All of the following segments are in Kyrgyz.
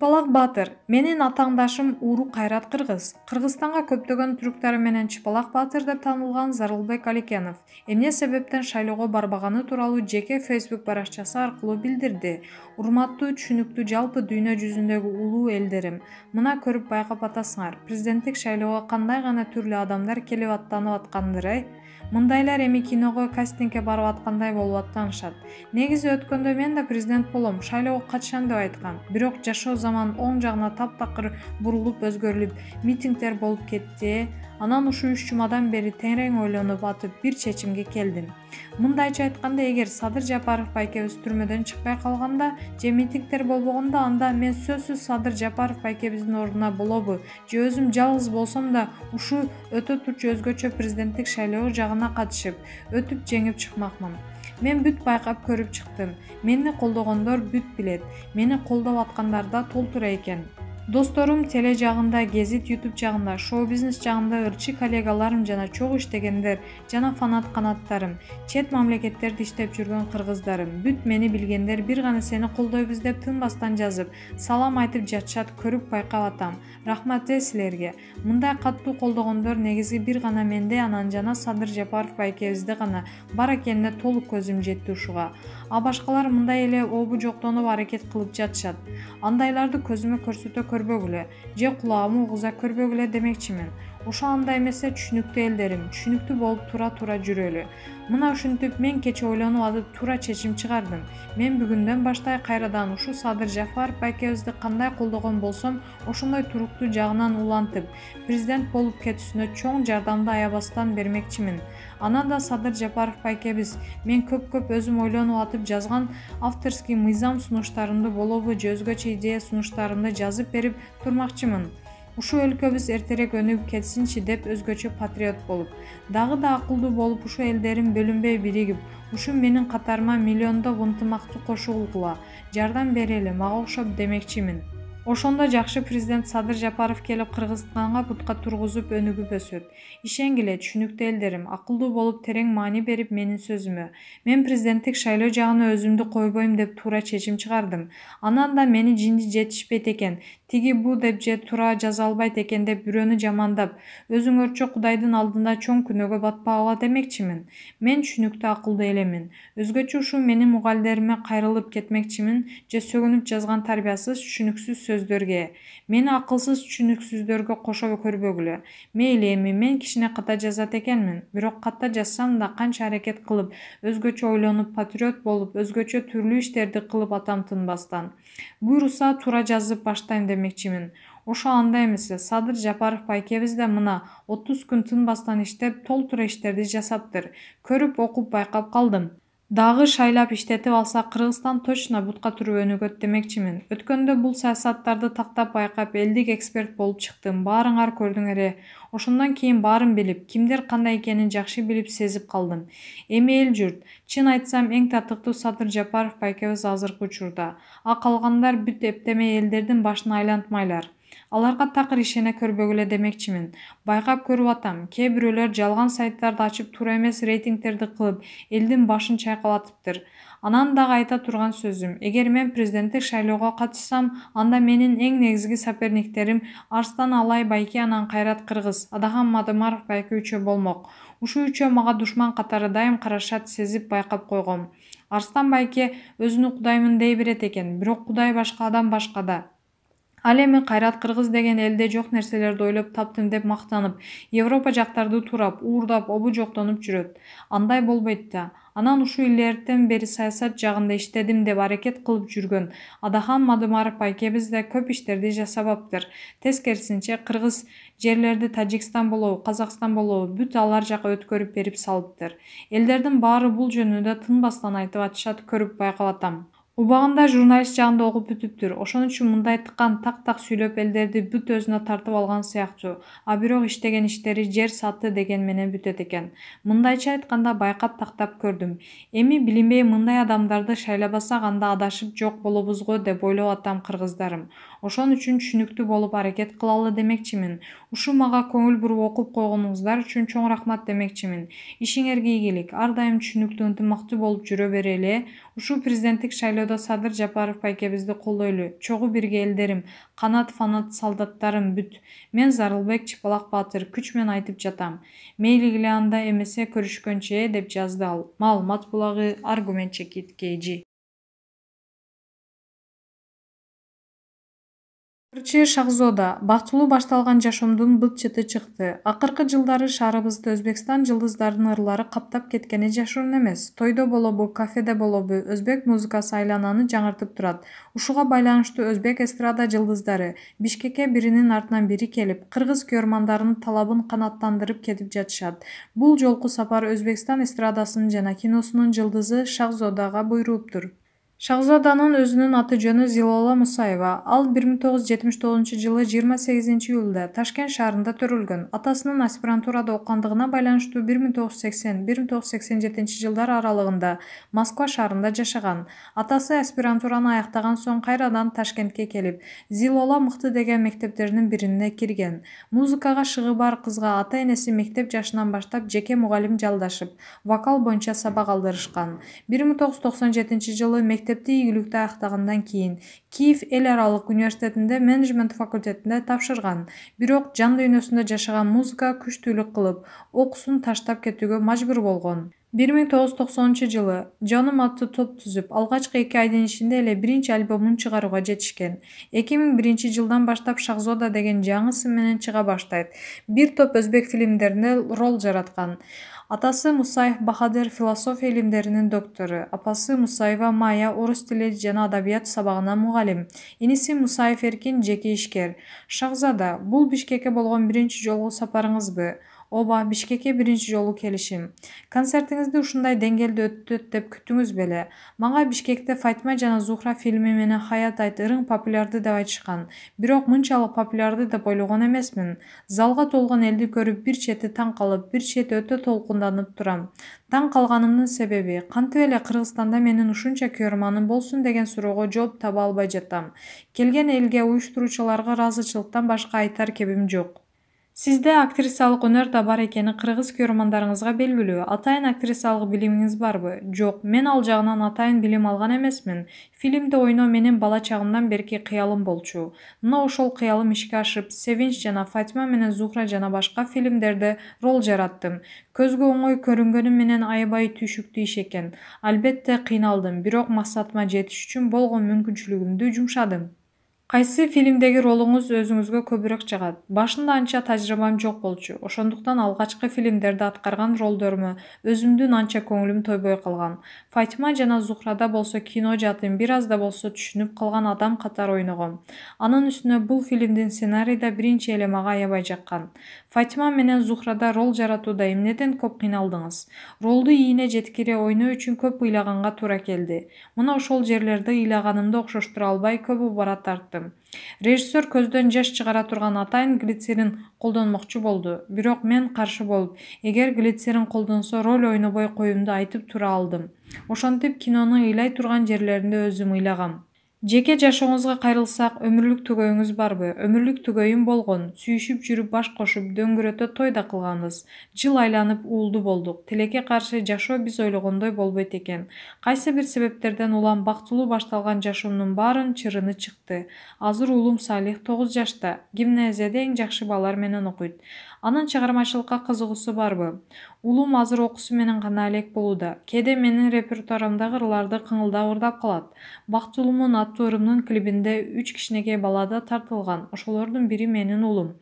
Чыпалак Батыр. Менин атаңдашым Уру Кайрат Кыргыз. Кыргызстанга көптөгөн түрктөр менен Чыпалак Батыр деп таанылган Зарылбек Аликенов эмне себептен шайлоого барбаганы тууралуу жеке Facebook баракчасы аркылуу билдирди. Урматтуу, түшүнүктүү жалпы дүйнө жүзүндөгү улуу элдерим, мына көрүп байкап атасыңар, президенттик шайлоого кандай гана түрлүү адамдар келип аттанып аткандыр. Мындайлар эми киного кастингге барып аткандай болуп аттанышат. Негизи өткөндө мен да президент болом, шайлоого катышам деп айткам. Бирок жашоо заман оң жагына таптакыр бурулуп өзгөрүлүп, митингдер болуп кетти. Анан ушул 3 жумадан бери терең ойлонуп атып бир чечимге келдим. Мындайча айтканда, эгер Садыр Жапаров байкебиз түрмөдөн чыкпай калганда же митингдер болбогондо, анда мен сөзсүз Садыр Жапаров байкебиздин ордуна болобу, же өзүм жалгыз болсом да ушул өтө турчу өзгөчө президенттик шайлоо жагына катышып, өтүп жеңип чыкмакмын. Мен бүт байкап көрүп чыктым. Мени колдогондор бүт билет. Мени колдоп аткандар да толтура экен. Досторум теле жагында, Гезит YouTube жагында, шоу-бизнес жагында ырчы коллегаларым жана чогуу иштегендер жана фанат канаттарым, чет мамлекеттерде иштеп жүргөн кыргыздарым, бүт мени билгендер бир гана сени колдойбуз деп тынбастан жазып, салам айтып жатышат, көрүп байкап атам. Рахмат силерге. Мындай каттуу колдогондор негизи бир гана менде, анан жана Садыр Жапаров байкебизде гана бар экенине толук көзүм жетти ушуга. А башкалар мындай эле обу жоктонуп аракет кылып жатышат. Андайларды көзүмө көрсөтө көрбөгүлө, же кулагыма угуза көрбөгүлө демекчимин. Ошо андай эмесе, түшүнүктүү элдерим, түшүнүктүү болуп тура жүрөлү. Мына ушинтип мен кече ойлонуп атып туура чечим чыгардым. Мен бүгүндөн баштай кайрадан ушул Садыр Жапаров байкебизди кандай колдогон болсом, ошондой туруктуу жагынан улантып, президент болуп кетүүсүнө чоң жардамды аябастан бермекчимин. Анан да Садыр Жапаров байкебиз мен көп өзүм ойлонуп атып жазган авторский мыйзам сунуштарымды болобу, же өзгөчө идея сунуштарымды жазып берип турмакчымын. Ушул өлкөбүз эртерээк өнүгүп кетсинчи деп өзгөчө патриот болуп, дагы да акылдуу болуп, ушул элдерим бөлүнбөй биригип, ушул менин катарыма миллиондоп ынтымактуу кошулгула, жардам берели, мага окшоп демекчимин. Ошондо жакшы президент Садыр Жапаров келип Кыргызстанга бутка тургузуп өнүгүп өсөт. Ишенгиле, түшүнүктүү элдерим, акылдуу болуп терең маани берип менин сөзүмө. Мен президенттик шайлоо жагына өзүмдү койбойм деп туура чечим чыгардым. Анан да мени жинди жетишпейт экен, тиги бу деп же туура жаза албайт экен деп бирөөнү жамандап, өзүңөрчө Кудайдын алдында чоң күнөөгө батпагыла демекчимин. Мен түшүнүктүү акылдуу элемин. Өзгөчө ушул менин мугалдериме кайрылып кетмекчимин, же сөгүнүп жазган тарбиясыз, түшүнүксүз сөздөргө. Мени акылсыз түшүнүксүздөргө кошо көрбөгүлө. Мейли, эми мен кичине ката жазат экенмин, бирок ката жазсам да канча аракет кылып, өзгөчө ойлонуп, патриот болуп, өзгөчө түрлүү иштерди кылып атам тынбастан. Буйруса туура жазып баштайм демекчимин. Ошо андай эмесе, Садыр Жапаров байкебиз да мына 30 күн тынбастан иштеп, толтура иштерди жасаптыр. Көрүп, окуп байкап калдым. Дагы шайлап иштетип алса, Кыргызстан точно бутка туруп өнүгөт демекчимин. Өткөндө бул саясаттарды тактап байкап, элдик эксперт болуп чыктым. Баарыңар көрдүңөр. Ошондон кийин баарын билип, кимдер кандай экенин жакшы билип сезип калдым. Эми эл журт, чын айтсам эң татыктуу Садыр Жапаров байкебиз азыркы учурда. А калгандар бүт эптеме элдердин башын айлантмайлар. Аларга такыр ишене көрбөгүлө демекчимин. Байкап көрүп атам, кээ бирөөлөр жалган сайттарды ачып туура эмес рейтингдерди кылып, элдин башын чайкап атыптыр. Анан дагы айта турган сөзүм, эгер мен президенттик шайлоого катышсам, анда менин эң негизги соперниктерим Арстан Алай байке анан Кайрат Кыргыз, Адахам Мадымаров байке үчөө болмок. Ушул үчөө мага душман катары дайым карашат, сезип байкап койгом. Арстан байке өзүнү Кудаймын дей берет экен, бирок Кудай башка, адам башка да. Ал эми Кайрат Кыргыз деген элде жок нерселерди ойлоп таптым деп мактанып, Европа жактарды турап, уурдап, обу жоктонуп жүрөт. Андай болбойт да. Анан ушул илгертен бери саясат жагында иштедим деп аракет кылып жүргөн Адахам Мадымаров байкебиз да көп иштерди жасабаптыр. Тескерисинче, кыргыз жерлерди Тажикстан болобу, Казакстан болобу, бүт алар жака өткөрүп берип салыптыр. Элдердин баары бул жөнүндө тынбастан айтып атышат, көрүп байкап атам. Убагында журналист жагында окуп бүтүптүр. Ошон үчүн мындай тыккан так сүйлөп элдерди бүт өзүнө тартып алган сыяктуу. А бирок иштеген иштери жер саты деген менен бүтөт экен. Мындайча айтканда байкап тактап көрдүм. Эми билинбей мындай адамдарды шайлабасак анда адашып жок болобуз го деп ойлоп атам кыргыздарым. Ошон үчүн түшүнүктүү болуп аракет кылалы демекчимин. Ушул мага көңүл буруп окуп койгонуңуздар үчүн чоң рахмат демекчимин. Ишиңерге ийгилик, ар дайым түшүнүктүү, ынтымактуу болуп жүрө берели. Ушул президенттик шайлоо шайлоодо Садыр Жапаров байкебизди колдойлу. Чогуу бирге элдерим, канат фанат солдаттарым бүт. Мен Зарылбек Чыпалак Баатыр күч менен айтып жатам. Мейли анда эмесе көрүшкөнчө деп жазды ал. Маалымат булагы Аргумент Чекит KG. Шахзода бактылуу башталган жашоомдун быт чыты чыкты. Акыркы жылдары шаарыбызды Өзбекстан жылдыздардын ырлары каптап кеткени жашыруун эмес. Тойдо болобу, кафеде болобу, өзбек музыкасы айлананы жаңыртып турат. Ушуга байланыштуу өзбек эстрада жылдыздары Бишкекке биринин артынан бири келип, кыргыз көрөрмандарынын талабын канааттандырып кетип жатышат. Бул жолку сапар Өзбекстан эстрадасынын жана киносунун жылдызы Шахзодага буйруптур. Шахзоданын өзүнүн аты жөнү Зилола Мусаева. Ал 1979 жылы 28 июлда Ташкент шаарында төрөлгөн. Атасынын аспирантурада окугандыгына байланыштуу 1980-1987 жылдар аралыгында Москва шаарында жашаган. Атасы аспирантураны аяктаган соң кайрадан Ташкентке келип, Зилола мыкты деген мектептердин бирине кирген. Музыкага шыгы бар кызга ата-энеси мектеп жашынан баштап жеке мугалим жалдашып, вокал боюнча сабак алдырышкан. 1997 жылы мектепти ийгиликтүү аяктагандан кийин Киев эл аралык университетинде менеджмент факультетинде тапшырган. Бирок жан дүйнөсүндө жашаган музыка күчтүүлүк кылып, окуусун таштап кетүүгө мажбур болгон. 1990 жылы Жаным аттуу топ түзүп, алгачкы 2 айдын ичинде эле биринчи альбомун чыгарууга жетишкен. 2001 жылдан баштап Шахзода деген жаңы ысым менен чыга баштайт. Бир топ өзбек фильмдерине роль жараткан. Атасы Мусаев Бахадыр философия илимдеринин доктору, апасы Мусаева Майя орус тили жана адабият сабагына мугалим. Иниси Мусаев Эркин жеке ишкер. Шахзада, бул Бишкекке болгон биринчи жолку сапарыңызбы? Оба, Бишкекке биринчи жолу келишим. Концертиңизди ушундай деңгээлде өттүт деп күттүңүз беле? Мага Бишкекте Фатима жана Зухра фильми менен Хаят айт ырың популярды деп айтышкан. Бирок мынчалык популярды деп ойлогон эмесмин. Залга толгон элди көрүп бир чети таң калып, бир чети өтө толкунданып турам. Таң калганымдын себеби, кантип эле Кыргызстанда менин ушунча көрөрманым болсун деген суроого жооп таба албай жатам. Келген элге, уюштуруучуларга ыраазычылыктан башка айтар кебим жок. Сизде актрисалык өнөр да бар экени кыргыз көрөрмандарыңызга белгилүү. Атайын актрисалык билимиңиз барбы? Жок, мен ал жагынан атайын билим алган эмесмин. Фильмде ойноо менин бала чагымдан берки кыялым болчу. Мына ошол кыялым ишке ашып, Севинч жана Фатима менен Зухра жана башка фильмдерде роль жараттым. Көзгө оңой көрүнгөнүм менен аябай түйшүктүү иш экен. Албетте кыйналдым, бирок максатыма жетиш үчүн болгон мүмкүнчүлүгүмдү жумшадым. Кайсы фильмдеги ролуңуз өзүңүзгө көбүрөөк жагат? Башында анча тажрыйбам жок болчу. Ошондуктан алгачкы фильмдерде аткарган ролдорума өзүмдүн анча көңүлүм тойбой калган. Фатима жана Зухрада болсо кино жатын бир аз да болсо түшүнүп калган адам катары ойногом. Анын үстүнө бул фильмдин сценарийда биринчи эле мага аябай жаккан. Фатима менен Зухрада роль жаратууда эмнеден көп кыйналдыңыз? Ролду ийине жеткире ойноо үчүн көп ыйлаганга туура келди. Мына ошол жерлерди ыйлаганымды окшоштура албай көп убара тарттым. Режиссер көздөн жаш чыгара турган атайын глицерин колдонмокчу болду. Бирок мен каршы болуп, эгер глицерин колдонсо роль ойнобой коюмду айтып тура алдым. Ошентип кинону ыйлай турган жерлеринде өзүм ыйлагам. Жеке жашооңузга кайрылсак, өмүрлүк түгөйүңүз барбы? Өмүрлүк түгөйүм болгон. Сүйүшүп жүрүп баш кошуп, дөңгүрөтө той да кылганбыз. Жыл айланып уулду болдук. Тилекке каршы жашоо биз ойлогондой болбойт экен. Кайсы бир себептерден улам бактылуу башталган жашоомдун баарын чырыны чыкты. Азыр уулум Салих 9 жашта. Гимназияда эң жакшы балдар менен окуйт. Анын чыгармачылыкка кызыгуусу барбы? Уулум азыр окуусу менен гана элек болууда. Кээде менин репертуарымдагы ырларды кыңылдап ырдап калат. Бактылуумун аттуу ырымдын клибинде 3 кичинекей бала да тартылган. Ошолордун бири менин уулум.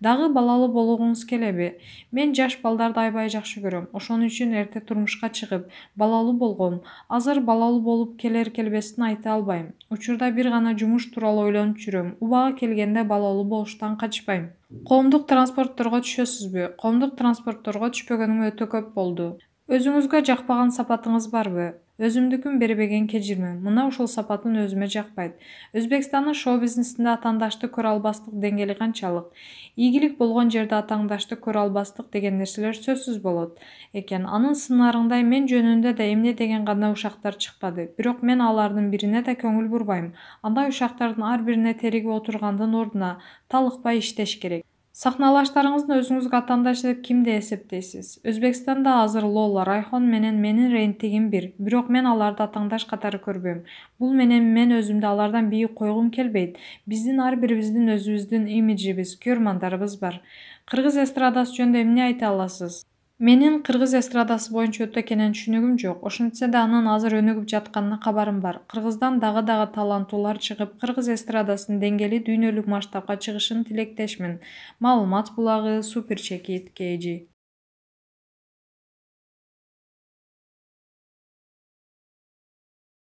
Дагы балалуу болгуңуз келеби? Мен жаш балдарды аябай жакшы көрөм. Ошон үчүн эрте турмушка чыгып, балалуу болгом. Азыр балалуу болуп келер-келбестин айта албайм. Учурда бир гана жумуш тууралуу ойлонуп жүрөм. Убагы келгенде балалуу болуштан качпайм. Коомдук транспортторго түшөсүзбү? Коомдук транспортторго түшпөгөнүм өтө көп болду. Өзүңүзгө жакпаган сапатыңыз барбы? Өзүмдүкүн бербеген кежирмин. Мына ушул сапатын өзүмө жакпайт. Өзбекстандын шоу-бизнесинде атаандашты көрө албастык деңгээли канчалык? Ийгилик болгон жерде атаандашты көрө албастык деген нерселер сөзсүз болот экен. Анын сценарийинде мен жөнүндө да эмне деген гана ушактар чыкпады. Бирок мен алардын бирине да көңүл бурбайм. Андай ушактардын ар бирине теригип отургандын ордуна талыкпай иштеш керек. Сахналаштарыңызды өзүңүзгө атаандаш деп кимди эсептейсиз? Өзбекстанда азыр Лола, Райхон менен менин рейтингим бир, бирок мен аларды атаандаш катары көрбөйм. Бул менен мен өзүмдү алардан бийик койгум келбейт. Биздин ар бирибиздин өзүбүздүн имиджибиз, көрмандарыбыз бар. Кыргыз эстрадасы жөнүндө эмне айта аласыз? Менин кыргыз эстрадасы боюнча өтө кенен түшүнүгүм жок. Ошентсе да анын азыр өнүгүп жатканына кабарым бар. Кыргыздан дагы таланттуулар чыгып, кыргыз эстрадасынын деңгээли дүйнөлүк масштабка чыгышын тилектешмин. Маалымат булагы, Супер Чекит, KG.